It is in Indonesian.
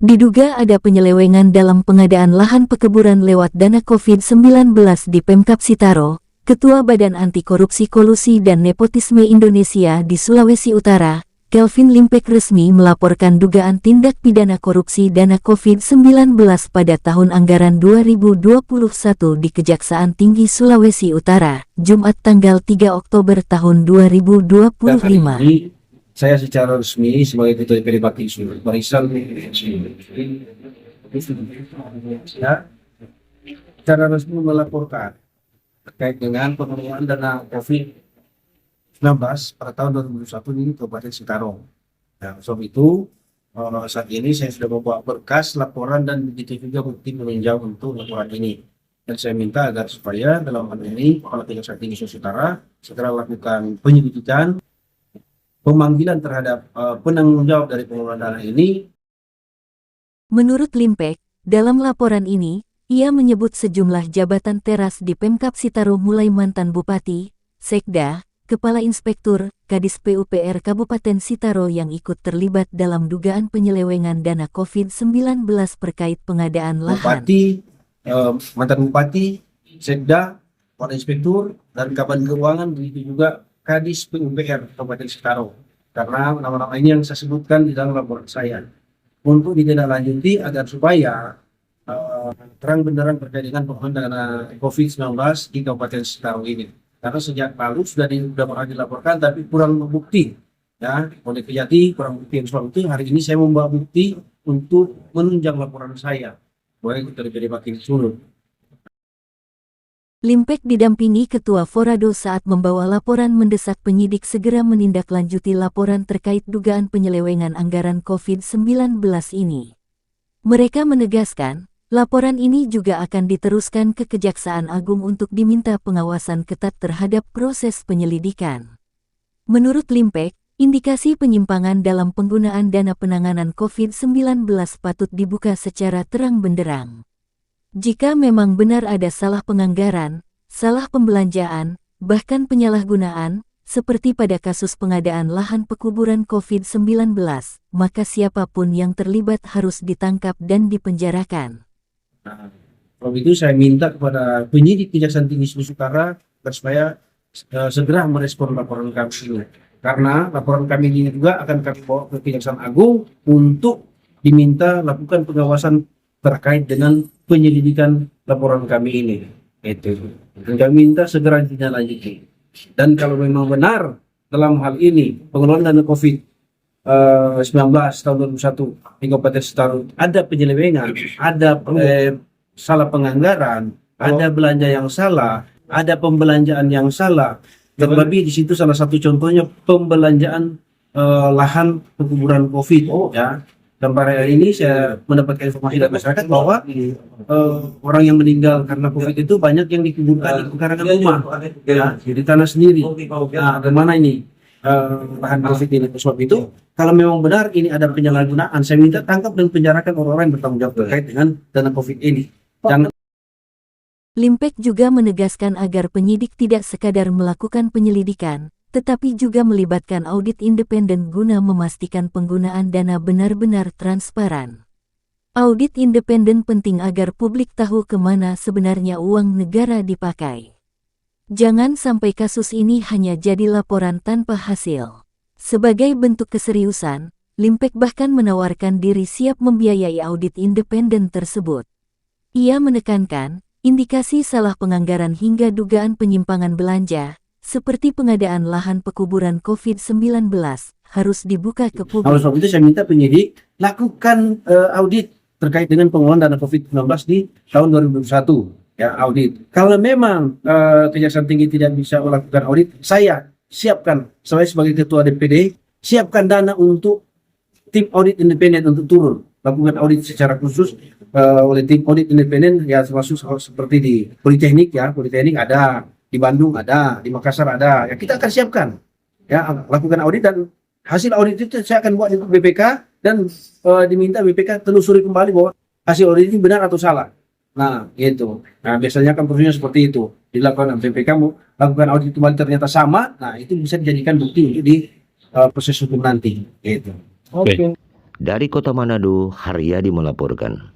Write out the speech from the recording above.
Diduga ada penyelewengan dalam pengadaan lahan pekuburan lewat dana COVID-19 di Pemkab Sitaro, Ketua Badan Anti Korupsi Kolusi dan Nepotisme Indonesia di Sulawesi Utara, Kelvin Limpek resmi melaporkan dugaan tindak pidana korupsi dana COVID-19 pada tahun anggaran 2021 di Kejaksaan Tinggi Sulawesi Utara, Jumat tanggal 3 Oktober tahun 2025. Saya secara resmi sebagai Ketua DPD Bakti Barisan secara resmi melaporkan terkait dengan pengelolaan dana COVID-19 pada tahun 2021 di Kabupaten Sitaro. Nah, sebab itu saat ini saya sudah membawa berkas laporan dan begitu juga bukti penunjang untuk laporan ini. Dan saya minta agar supaya dalam hal ini Kepala Kejaksaan Tinggi Sulawesi Utara segera lakukan penyelidikan, pemanggilan terhadap penanggung jawab dari pengelolaan dana ini. Menurut Limpek, dalam laporan ini, ia menyebut sejumlah jabatan teras di Pemkab Sitaro mulai mantan Bupati, Sekda, Kepala Inspektur, Kadis PUPR Kabupaten Sitaro yang ikut terlibat dalam dugaan penyelewengan dana COVID-19 terkait pengadaan lahan. Bupati, mantan Bupati, Sekda, Kepala Inspektur, dan Kaban Keuangan, begitu juga Kadis PUPR Kabupaten Sitaro, karena nama-nama ini yang saya sebutkan di dalam laporan saya untuk ditindaklanjuti agar supaya terang benderang terkait dengan pengelolaan dana COVID-19 di Kabupaten Sitaro ini. Karena sejak lalu sudah pernah dilaporkan tapi kurang bukti, ya, oleh Kejati kurang bukti. Sebab itu hari ini saya membawa bukti untuk menunjang laporan saya sebagai Ketua DPD Bakti Sulu. Limpek didampingi Ketua Forado saat membawa laporan mendesak penyidik segera menindaklanjuti laporan terkait dugaan penyelewengan anggaran COVID-19 ini. Mereka menegaskan, laporan ini juga akan diteruskan ke Kejaksaan Agung untuk diminta pengawasan ketat terhadap proses penyelidikan. Menurut Limpek, indikasi penyimpangan dalam penggunaan dana penanganan COVID-19 patut dibuka secara terang benderang. Jika memang benar ada salah penganggaran, salah pembelanjaan, bahkan penyalahgunaan, seperti pada kasus pengadaan lahan pekuburan COVID-19, maka siapapun yang terlibat harus ditangkap dan dipenjarakan. Nah, kalau itu saya minta kepada penyidik Kejaksaan Tinggi Sulawesi Utara supaya segera merespon laporan kami ini. Karena laporan kami ini juga akan kami bawa ke Kejaksaan Agung untuk diminta lakukan pengawasan terkait dengan penyelidikan laporan kami ini. Itu. Dan kami minta segera ditindaklanjuti. Dan kalau memang benar dalam hal ini pengelolaan dana COVID-19 tahun 2021 di Kabupaten Sitaro ada penyelewengan, ada salah penganggaran, ada belanja yang salah, ada pembelanjaan yang salah. Terlebih di situ salah satu contohnya pembelanjaan lahan pekuburan COVID, ya. Dan pada hari ini saya mendapatkan informasi dari masyarakat bahwa orang yang meninggal karena COVID itu banyak yang dikuburkan di pekarangan rumah, ya, di tanah sendiri. Nah, bagaimana ini lahan COVID ini? Sebab itu, kalau memang benar ini ada penyalahgunaan, saya minta tangkap dan penjarakan orang-orang yang bertanggung jawab terkait dengan dana COVID ini. Jangan. Limpek juga menegaskan agar penyidik tidak sekadar melakukan penyelidikan, tetapi juga melibatkan audit independen guna memastikan penggunaan dana benar-benar transparan. Audit independen penting agar publik tahu kemana sebenarnya uang negara dipakai. Jangan sampai kasus ini hanya jadi laporan tanpa hasil. Sebagai bentuk keseriusan, Limpek bahkan menawarkan diri siap membiayai audit independen tersebut. Ia menekankan, indikasi salah penganggaran hingga dugaan penyimpangan belanja, seperti pengadaan lahan pekuburan COVID-19, harus dibuka ke publik. Oleh sebab itu saya minta penyidik lakukan audit terkait dengan pengelolaan dana COVID-19 di tahun 2021. Ya, audit. Kalau memang Kejaksaan Tinggi tidak bisa melakukan audit, saya siapkan, saya sebagai Ketua DPD, siapkan dana untuk tim audit independen untuk turun. Lakukan audit secara khusus oleh tim audit independen, ya termasuk seperti di Politeknik, ya, Politeknik ada, di Bandung ada, di Makassar ada, ya kita akan siapkan, ya, lakukan audit dan hasil audit itu saya akan buat di BPK dan diminta BPK telusuri kembali bahwa hasil audit ini benar atau salah. Nah, gitu. Nah, biasanya kan prosesnya seperti itu. Dilakukan BPK mau lakukan audit kembali ternyata sama, nah itu bisa dijadikan bukti untuk di proses hukum nanti. Gitu. Oke. Dari Kota Manado, Haryadi melaporkan.